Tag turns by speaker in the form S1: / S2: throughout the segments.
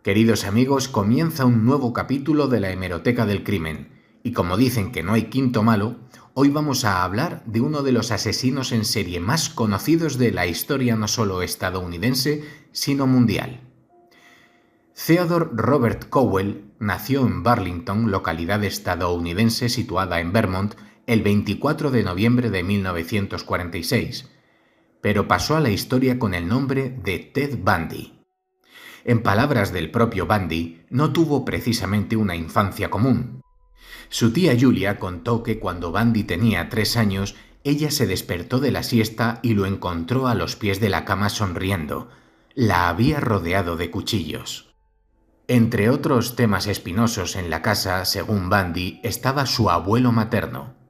S1: Queridos amigos, comienza un nuevo capítulo de la Hemeroteca del Crimen, y como dicen que no hay quinto malo, hoy vamos a hablar de uno de los asesinos en serie más conocidos de la historia no solo estadounidense, sino mundial. Theodore Robert Cowell nació en Burlington, localidad estadounidense situada en Vermont, el 24 de noviembre de 1946, pero pasó a la historia con el nombre de Ted Bundy. En palabras del propio Bundy, no tuvo precisamente una infancia común. Su tía Julia contó que cuando Bundy tenía 3 años, ella se despertó de la siesta y lo encontró a los pies de la cama sonriendo. La había rodeado de cuchillos. Entre otros temas espinosos en la casa, según Bundy, estaba su abuelo materno.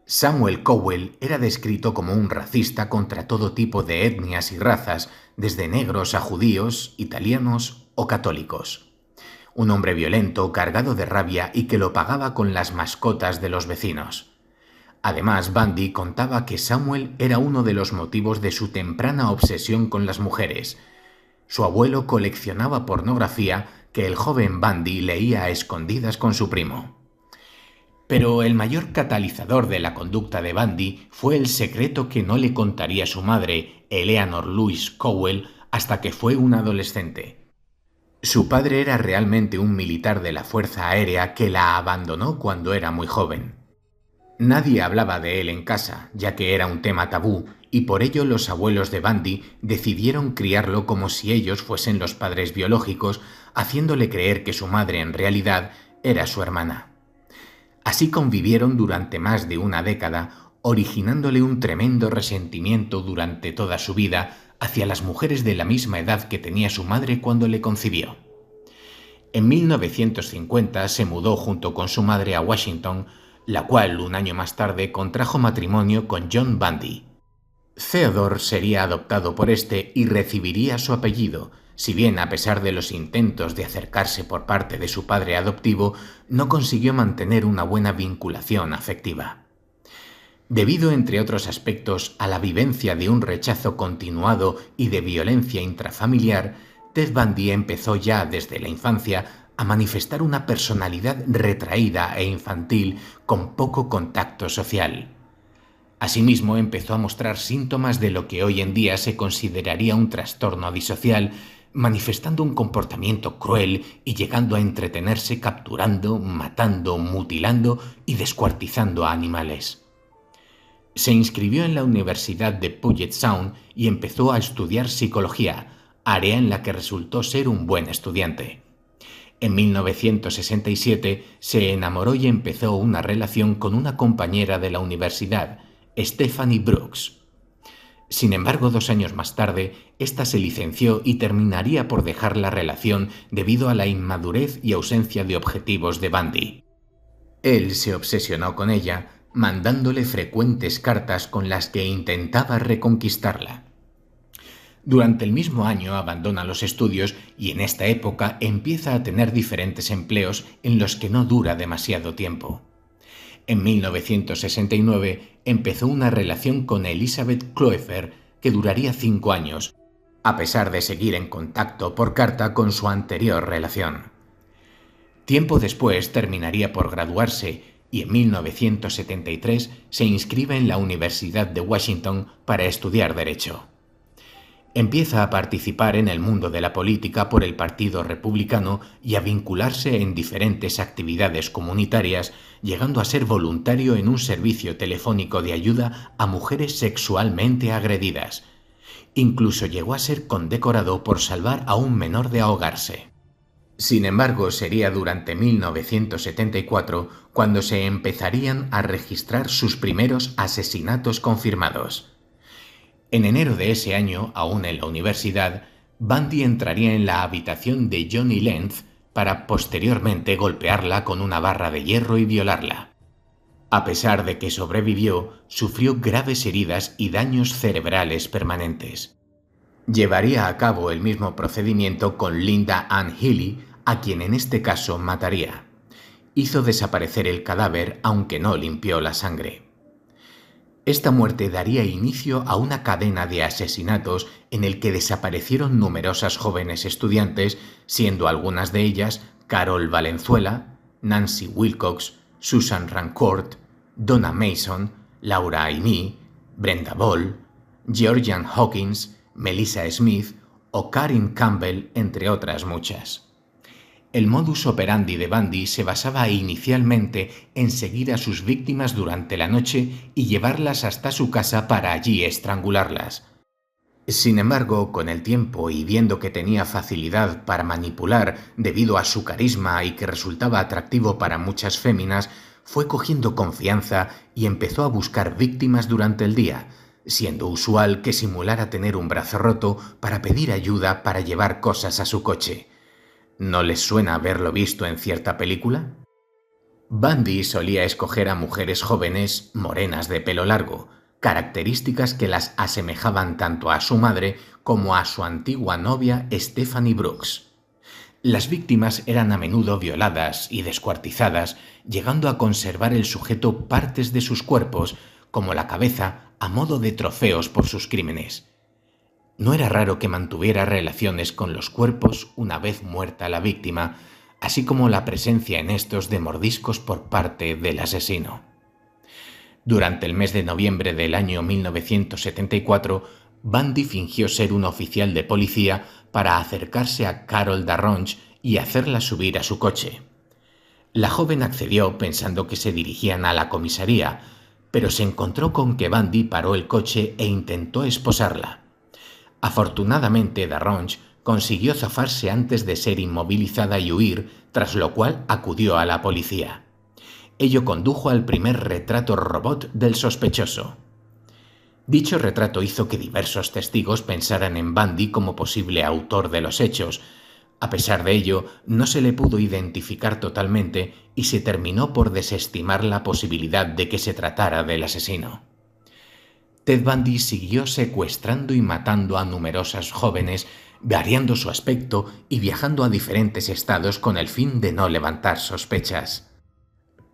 S1: Samuel Cowell era descrito como un racista contra todo tipo de etnias y razas, desde negros a judíos, italianos o católicos. Un hombre violento, cargado de rabia y que lo pagaba con las mascotas de los vecinos. Además, Bundy contaba que Samuel era uno de los motivos de su temprana obsesión con las mujeres. Su abuelo coleccionaba pornografía que el joven Bundy leía a escondidas con su primo. Pero el mayor catalizador de la conducta de Bundy fue el secreto que no le contaría su madre, Eleanor Louise Cowell, hasta que fue un adolescente. Su padre era realmente un militar de la Fuerza Aérea que la abandonó cuando era muy joven. Nadie hablaba de él en casa, ya que era un tema tabú, y por ello los abuelos de Bundy decidieron criarlo como si ellos fuesen los padres biológicos, haciéndole creer que su madre en realidad era su hermana. Así convivieron durante más de una década, originándole un tremendo resentimiento durante toda su vida hacia las mujeres de la misma edad que tenía su madre cuando le concibió. En 1950 se mudó junto con su madre a Washington, la cual un año más tarde contrajo matrimonio con John Bundy. Theodore sería adoptado por este y recibiría su apellido, si bien a pesar de los intentos de acercarse por parte de su padre adoptivo, no consiguió mantener una buena vinculación afectiva. Debido, entre otros aspectos, a la vivencia de un rechazo continuado y de violencia intrafamiliar, Ted Bundy empezó ya desde la infancia a manifestar una personalidad retraída e infantil con poco contacto social. Asimismo, empezó a mostrar síntomas de lo que hoy en día se consideraría un trastorno disocial, manifestando un comportamiento cruel y llegando a entretenerse capturando, matando, mutilando y descuartizando a animales. Se inscribió en la Universidad de Puget Sound y empezó a estudiar psicología, área en la que resultó ser un buen estudiante. En 1967 se enamoró y empezó una relación con una compañera de la universidad, Stephanie Brooks. Sin embargo, 2 años más tarde, ésta se licenció y terminaría por dejar la relación debido a la inmadurez y ausencia de objetivos de Bundy. Él se obsesionó con ella, mandándole frecuentes cartas con las que intentaba reconquistarla. Durante el mismo año abandona los estudios y en esta época empieza a tener diferentes empleos en los que no dura demasiado tiempo. En 1969 empezó una relación con Elizabeth Kloepfer que duraría 5 años, a pesar de seguir en contacto por carta con su anterior relación. Tiempo después terminaría por graduarse y en 1973 se inscribe en la Universidad de Washington para estudiar Derecho. Empieza a participar en el mundo de la política por el Partido Republicano y a vincularse en diferentes actividades comunitarias, llegando a ser voluntario en un servicio telefónico de ayuda a mujeres sexualmente agredidas. Incluso llegó a ser condecorado por salvar a un menor de ahogarse. Sin embargo, sería durante 1974 cuando se empezarían a registrar sus primeros asesinatos confirmados. En enero de ese año, aún en la universidad, Bundy entraría en la habitación de Johnny Lenz para posteriormente golpearla con una barra de hierro y violarla. A pesar de que sobrevivió, sufrió graves heridas y daños cerebrales permanentes. Llevaría a cabo el mismo procedimiento con Linda Ann Healy, a quien en este caso mataría. Hizo desaparecer el cadáver, aunque no limpió la sangre. Esta muerte daría inicio a una cadena de asesinatos en el que desaparecieron numerosas jóvenes estudiantes, siendo algunas de ellas Carol Valenzuela, Nancy Wilcox, Susan Rancourt, Donna Mason, Laura Aimee, Brenda Ball, Georgian Hawkins, Melissa Smith o Karin Campbell, entre otras muchas. El modus operandi de Bundy se basaba inicialmente en seguir a sus víctimas durante la noche y llevarlas hasta su casa para allí estrangularlas. Sin embargo, con el tiempo y viendo que tenía facilidad para manipular debido a su carisma y que resultaba atractivo para muchas féminas, fue cogiendo confianza y empezó a buscar víctimas durante el día, siendo usual que simulara tener un brazo roto para pedir ayuda para llevar cosas a su coche. ¿No les suena haberlo visto en cierta película? Bundy solía escoger a mujeres jóvenes, morenas de pelo largo, características que las asemejaban tanto a su madre como a su antigua novia Stephanie Brooks. Las víctimas eran a menudo violadas y descuartizadas, llegando a conservar el sujeto partes de sus cuerpos, como la cabeza, a modo de trofeos por sus crímenes. No era raro que mantuviera relaciones con los cuerpos una vez muerta la víctima, así como la presencia en estos de mordiscos por parte del asesino. Durante el mes de noviembre del año 1974, Bundy fingió ser un oficial de policía para acercarse a Carol Darronch y hacerla subir a su coche. La joven accedió pensando que se dirigían a la comisaría, pero se encontró con que Bundy paró el coche e intentó esposarla. Afortunadamente, Darronch consiguió zafarse antes de ser inmovilizada y huir, tras lo cual acudió a la policía. Ello condujo al primer retrato robot del sospechoso. Dicho retrato hizo que diversos testigos pensaran en Bundy como posible autor de los hechos. A pesar de ello, no se le pudo identificar totalmente y se terminó por desestimar la posibilidad de que se tratara del asesino. Ted Bundy siguió secuestrando y matando a numerosas jóvenes, variando su aspecto y viajando a diferentes estados con el fin de no levantar sospechas.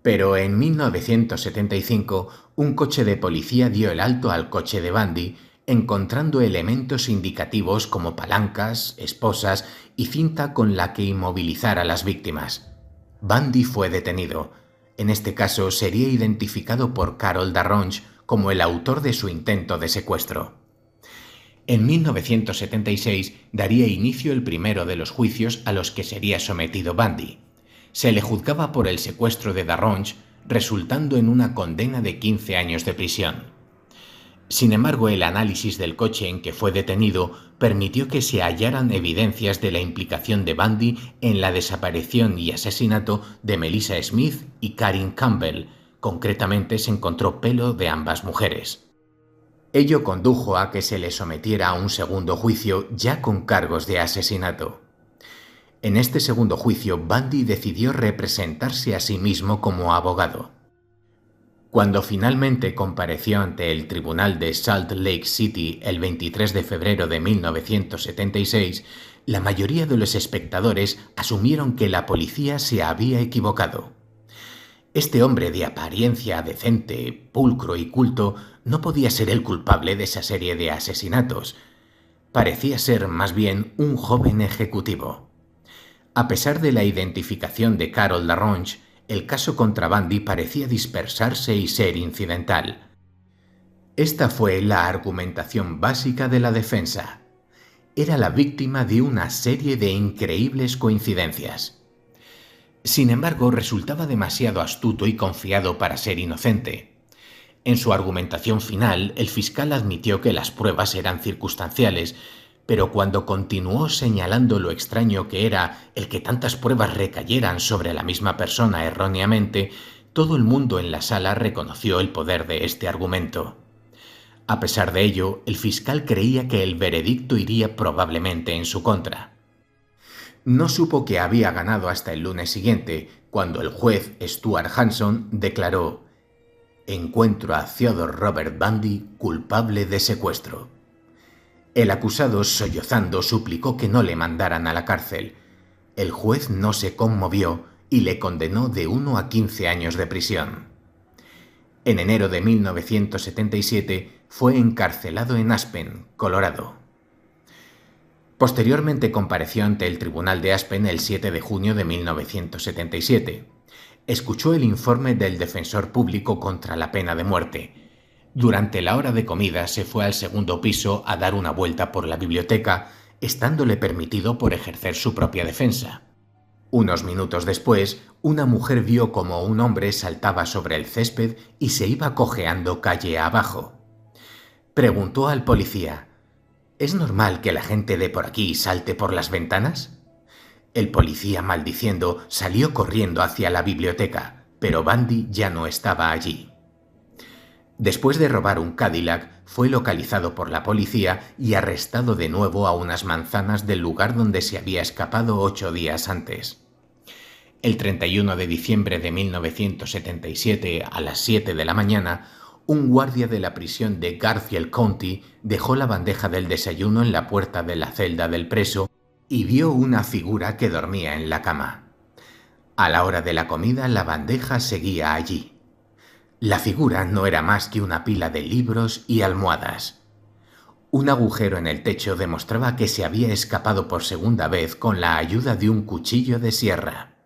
S1: Pero en 1975, un coche de policía dio el alto al coche de Bundy, encontrando elementos indicativos como palancas, esposas y cinta con la que inmovilizar a las víctimas. Bundy fue detenido. En este caso sería identificado por Carol Darronch como el autor de su intento de secuestro. En 1976 daría inicio el primero de los juicios a los que sería sometido Bundy. Se le juzgaba por el secuestro de Darronch, resultando en una condena de 15 años de prisión. Sin embargo, el análisis del coche en que fue detenido permitió que se hallaran evidencias de la implicación de Bundy en la desaparición y asesinato de Melissa Smith y Karin Campbell. Concretamente se encontró pelo de ambas mujeres. Ello condujo a que se le sometiera a un segundo juicio ya con cargos de asesinato. En este segundo juicio, Bundy decidió representarse a sí mismo como abogado. Cuando finalmente compareció ante el tribunal de Salt Lake City el 23 de febrero de 1976, la mayoría de los espectadores asumieron que la policía se había equivocado. Este hombre de apariencia decente, pulcro y culto no podía ser el culpable de esa serie de asesinatos. Parecía ser más bien un joven ejecutivo. A pesar de la identificación de Carol Darronch, el caso contra Bundy parecía dispersarse y ser incidental. Esta fue la argumentación básica de la defensa. Era la víctima de una serie de increíbles coincidencias. Sin embargo, resultaba demasiado astuto y confiado para ser inocente. En su argumentación final, el fiscal admitió que las pruebas eran circunstanciales, pero cuando continuó señalando lo extraño que era el que tantas pruebas recayeran sobre la misma persona erróneamente, todo el mundo en la sala reconoció el poder de este argumento. A pesar de ello, el fiscal creía que el veredicto iría probablemente en su contra. No supo que había ganado hasta el lunes siguiente, cuando el juez Stuart Hanson declaró: «Encuentro a Theodore Robert Bundy culpable de secuestro». El acusado, sollozando, suplicó que no le mandaran a la cárcel. El juez no se conmovió y le condenó de 1 a 15 años de prisión. En enero de 1977 fue encarcelado en Aspen, Colorado. Posteriormente compareció ante el Tribunal de Aspen el 7 de junio de 1977. Escuchó el informe del defensor público contra la pena de muerte. Durante la hora de comida se fue al segundo piso a dar una vuelta por la biblioteca, estándole permitido por ejercer su propia defensa. Unos minutos después, una mujer vio cómo un hombre saltaba sobre el césped y se iba cojeando calle abajo. Preguntó al policía: ¿Es normal que la gente de por aquí salte por las ventanas? El policía, maldiciendo, salió corriendo hacia la biblioteca, pero Bundy ya no estaba allí. Después de robar un Cadillac, fue localizado por la policía y arrestado de nuevo a unas manzanas del lugar donde se había escapado 8 días antes. El 31 de diciembre de 1977, a las 7 de la mañana, un guardia de la prisión de Garfield County dejó la bandeja del desayuno en la puerta de la celda del preso y vio una figura que dormía en la cama. A la hora de la comida, la bandeja seguía allí. La figura no era más que una pila de libros y almohadas. Un agujero en el techo demostraba que se había escapado por segunda vez con la ayuda de un cuchillo de sierra.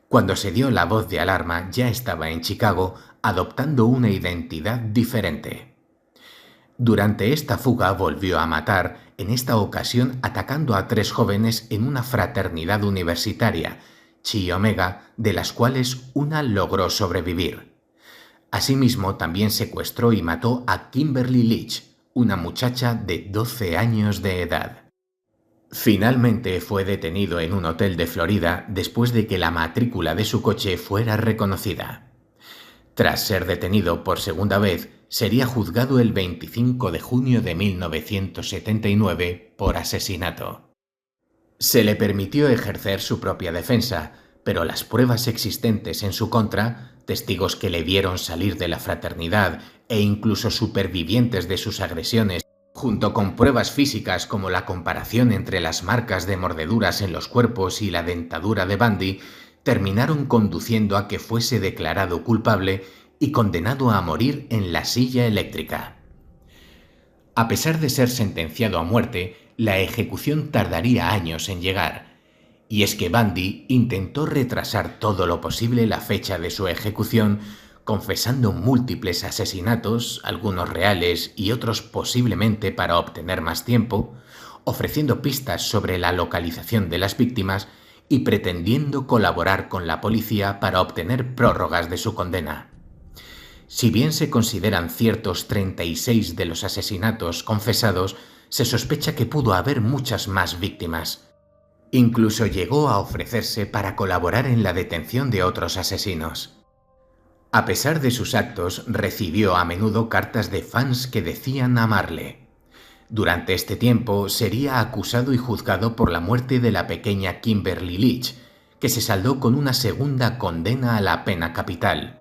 S1: Cuando se dio la voz de alarma, ya estaba en Chicago, adoptando una identidad diferente. Durante esta fuga volvió a matar, en esta ocasión atacando a 3 jóvenes en una fraternidad universitaria, Chi Omega, de las cuales una logró sobrevivir. Asimismo, también secuestró y mató a Kimberly Leach, una muchacha de 12 años de edad. Finalmente fue detenido en un hotel de Florida después de que la matrícula de su coche fuera reconocida. Tras ser detenido por segunda vez, sería juzgado el 25 de junio de 1979 por asesinato. Se le permitió ejercer su propia defensa, pero las pruebas existentes en su contra, testigos que le vieron salir de la fraternidad e incluso supervivientes de sus agresiones, junto con pruebas físicas como la comparación entre las marcas de mordeduras en los cuerpos y la dentadura de Bundy, terminaron conduciendo a que fuese declarado culpable y condenado a morir en la silla eléctrica. A pesar de ser sentenciado a muerte, la ejecución tardaría años en llegar, y es que Bundy intentó retrasar todo lo posible la fecha de su ejecución, confesando múltiples asesinatos, algunos reales y otros posiblemente para obtener más tiempo, ofreciendo pistas sobre la localización de las víctimas y pretendiendo colaborar con la policía para obtener prórrogas de su condena. Si bien se consideran ciertos 36 de los asesinatos confesados, se sospecha que pudo haber muchas más víctimas. Incluso llegó a ofrecerse para colaborar en la detención de otros asesinos. A pesar de sus actos, recibió a menudo cartas de fans que decían amarle. Durante este tiempo sería acusado y juzgado por la muerte de la pequeña Kimberly Leach, que se saldó con una segunda condena a la pena capital.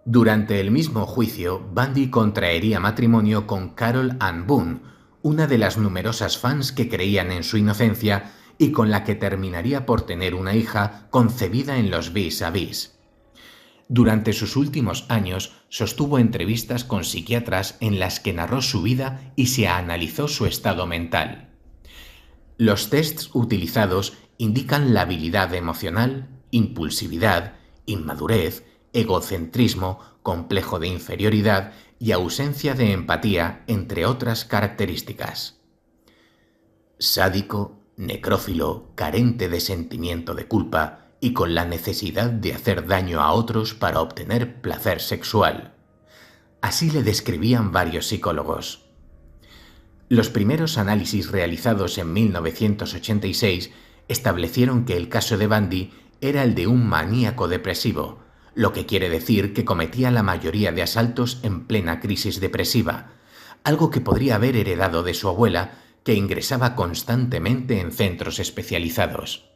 S1: Durante el mismo juicio, Bundy contraería matrimonio con Carol Ann Boone, una de las numerosas fans que creían en su inocencia y con la que terminaría por tener una hija concebida en los vis-a-vis. Durante sus últimos años sostuvo entrevistas con psiquiatras en las que narró su vida y se analizó su estado mental. Los tests utilizados indican labilidad emocional, impulsividad, inmadurez, egocentrismo, complejo de inferioridad y ausencia de empatía, entre otras características. Sádico, necrófilo, carente de sentimiento de culpa y con la necesidad de hacer daño a otros para obtener placer sexual. Así le describían varios psicólogos. Los primeros análisis realizados en 1986 establecieron que el caso de Bundy era el de un maníaco depresivo, lo que quiere decir que cometía la mayoría de asaltos en plena crisis depresiva, algo que podría haber heredado de su abuela, que ingresaba constantemente en centros especializados.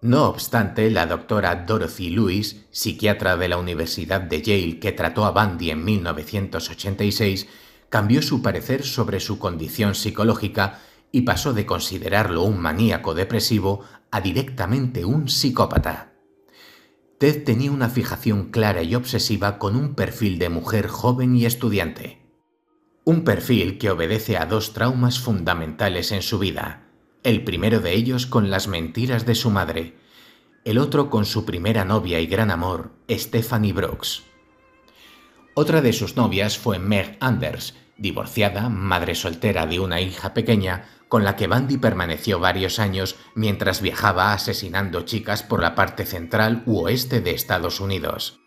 S1: No obstante, la doctora Dorothy Lewis, psiquiatra de la Universidad de Yale que trató a Bundy en 1986, cambió su parecer sobre su condición psicológica y pasó de considerarlo un maníaco depresivo a directamente un psicópata. Ted tenía una fijación clara y obsesiva con un perfil de mujer joven y estudiante. Un perfil que obedece a dos traumas fundamentales en su vida. El primero de ellos con las mentiras de su madre, el otro con su primera novia y gran amor, Stephanie Brooks. Otra de sus novias fue Meg Anders, divorciada, madre soltera de una hija pequeña, con la que Bundy permaneció varios años mientras viajaba asesinando chicas por la parte central u oeste de Estados Unidos.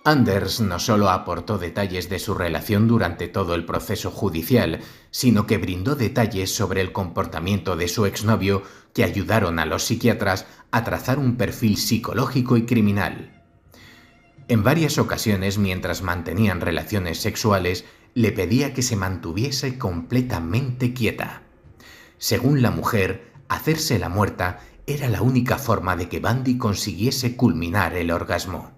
S1: Anders no solo aportó detalles de su relación durante todo el proceso judicial, sino que brindó detalles sobre el comportamiento de su exnovio que ayudaron a los psiquiatras a trazar un perfil psicológico y criminal. En varias ocasiones, mientras mantenían relaciones sexuales, le pedía que se mantuviese completamente quieta. Según la mujer, hacerse la muerta era la única forma de que Bundy consiguiese culminar el orgasmo.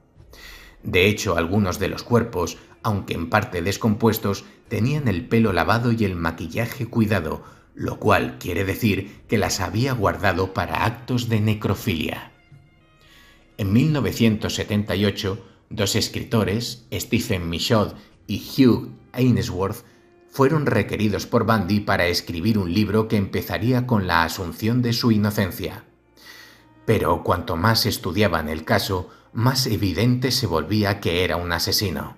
S1: De hecho, algunos de los cuerpos, aunque en parte descompuestos, tenían el pelo lavado y el maquillaje cuidado, lo cual quiere decir que las había guardado para actos de necrofilia. En 1978, dos escritores, Stephen Michaud y Hugh Ainsworth, fueron requeridos por Bundy para escribir un libro que empezaría con la asunción de su inocencia. Pero cuanto más estudiaban el caso, más evidente se volvía que era un asesino.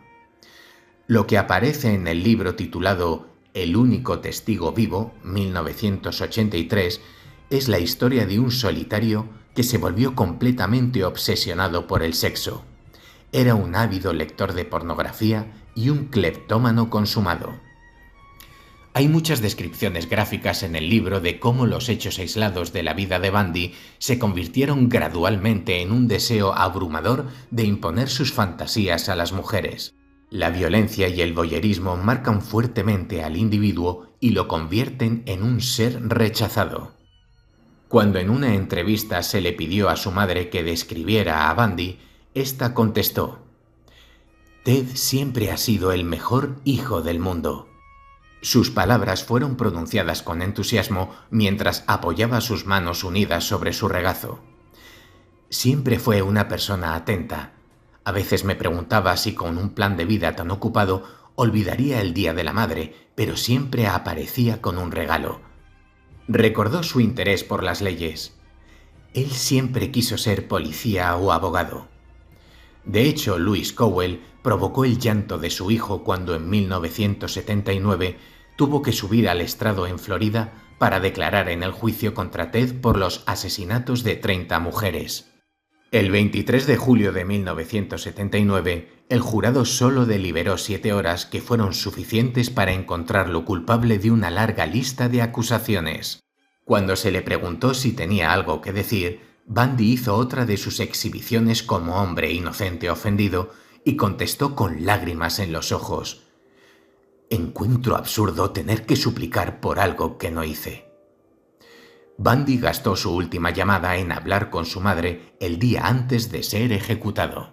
S1: Lo que aparece en el libro titulado El único testigo vivo, 1983, es la historia de un solitario que se volvió completamente obsesionado por el sexo. Era un ávido lector de pornografía y un cleptómano consumado. Hay muchas descripciones gráficas en el libro de cómo los hechos aislados de la vida de Bundy se convirtieron gradualmente en un deseo abrumador de imponer sus fantasías a las mujeres. La violencia y el voyerismo marcan fuertemente al individuo y lo convierten en un ser rechazado. Cuando en una entrevista se le pidió a su madre que describiera a Bundy, ésta contestó: «Ted siempre ha sido el mejor hijo del mundo». Sus palabras fueron pronunciadas con entusiasmo mientras apoyaba sus manos unidas sobre su regazo. Siempre fue una persona atenta. A veces me preguntaba si con un plan de vida tan ocupado olvidaría el Día de la Madre, pero siempre aparecía con un regalo. Recordó su interés por las leyes. Él siempre quiso ser policía o abogado. De hecho, Louis Cowell provocó el llanto de su hijo cuando en 1979 tuvo que subir al estrado en Florida para declarar en el juicio contra Ted por los asesinatos de 30 mujeres. El 23 de julio de 1979, el jurado solo deliberó 7 horas que fueron suficientes para encontrarlo culpable de una larga lista de acusaciones. Cuando se le preguntó si tenía algo que decir, Bundy hizo otra de sus exhibiciones como hombre inocente ofendido y contestó con lágrimas en los ojos: «Encuentro absurdo tener que suplicar por algo que no hice». Bundy gastó su última llamada en hablar con su madre el día antes de ser ejecutado.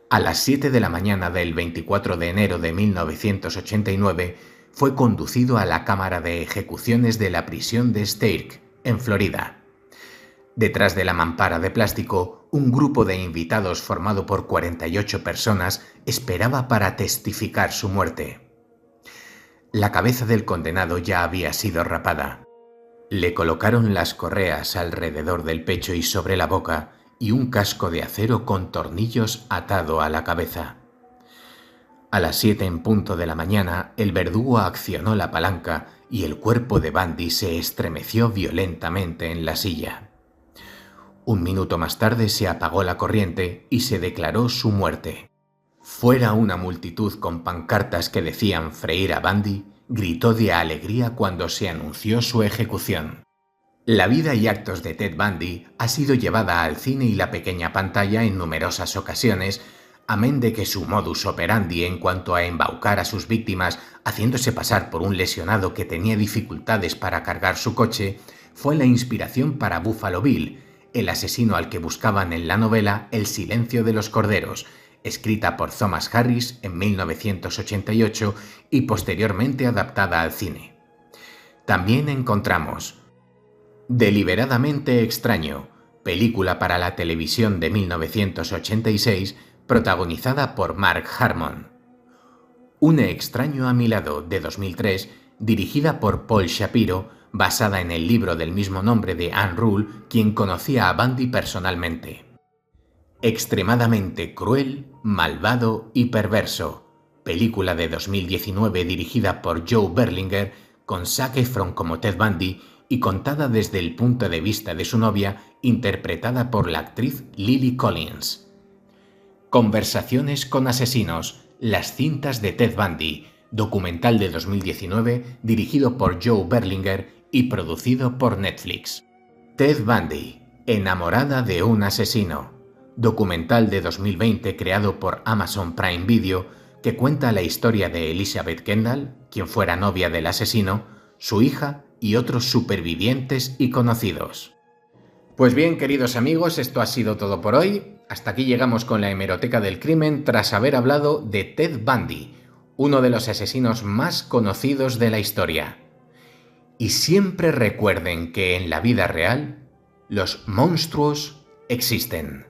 S1: A las 7 de la mañana del 24 de enero de 1989 fue conducido a la cámara de ejecuciones de la prisión de Starke, en Florida. Detrás de la mampara de plástico, un grupo de invitados formado por 48 personas esperaba para testificar su muerte. La cabeza del condenado ya había sido rapada. Le colocaron las correas alrededor del pecho y sobre la boca y un casco de acero con tornillos atado a la cabeza. A las 7 en punto de la mañana, el verdugo accionó la palanca y el cuerpo de Bundy se estremeció violentamente en la silla. Un minuto más tarde se apagó la corriente y se declaró su muerte. Fuera una multitud con pancartas que decían freír a Bundy, gritó de alegría cuando se anunció su ejecución. La vida y actos de Ted Bundy ha sido llevada al cine y la pequeña pantalla en numerosas ocasiones, amén de que su modus operandi en cuanto a embaucar a sus víctimas haciéndose pasar por un lesionado que tenía dificultades para cargar su coche, fue la inspiración para Buffalo Bill, el asesino al que buscaban en la novela El silencio de los corderos, escrita por Thomas Harris en 1988 y posteriormente adaptada al cine. También encontramos Deliberadamente extraño, película para la televisión de 1986 protagonizada por Mark Harmon. Un extraño a mi lado de 2003, dirigida por Paul Shapiro, basada en el libro del mismo nombre de Anne Rule, quien conocía a Bundy personalmente. Extremadamente cruel, malvado y perverso. Película de 2019 dirigida por Joe Berlinger, con Zac Efron como Ted Bundy y contada desde el punto de vista de su novia, interpretada por la actriz Lily Collins. Conversaciones con asesinos, las cintas de Ted Bundy, documental de 2019 dirigido por Joe Berlinger y producido por Netflix. Ted Bundy, enamorada de un asesino, documental de 2020 creado por Amazon Prime Video que cuenta la historia de Elizabeth Kendall, quien fuera novia del asesino, su hija y otros supervivientes y conocidos. Pues bien, queridos amigos, esto ha sido todo por hoy. Hasta aquí llegamos con la hemeroteca del crimen tras haber hablado de Ted Bundy, uno de los asesinos más conocidos de la historia. Y siempre recuerden que en la vida real, los monstruos existen.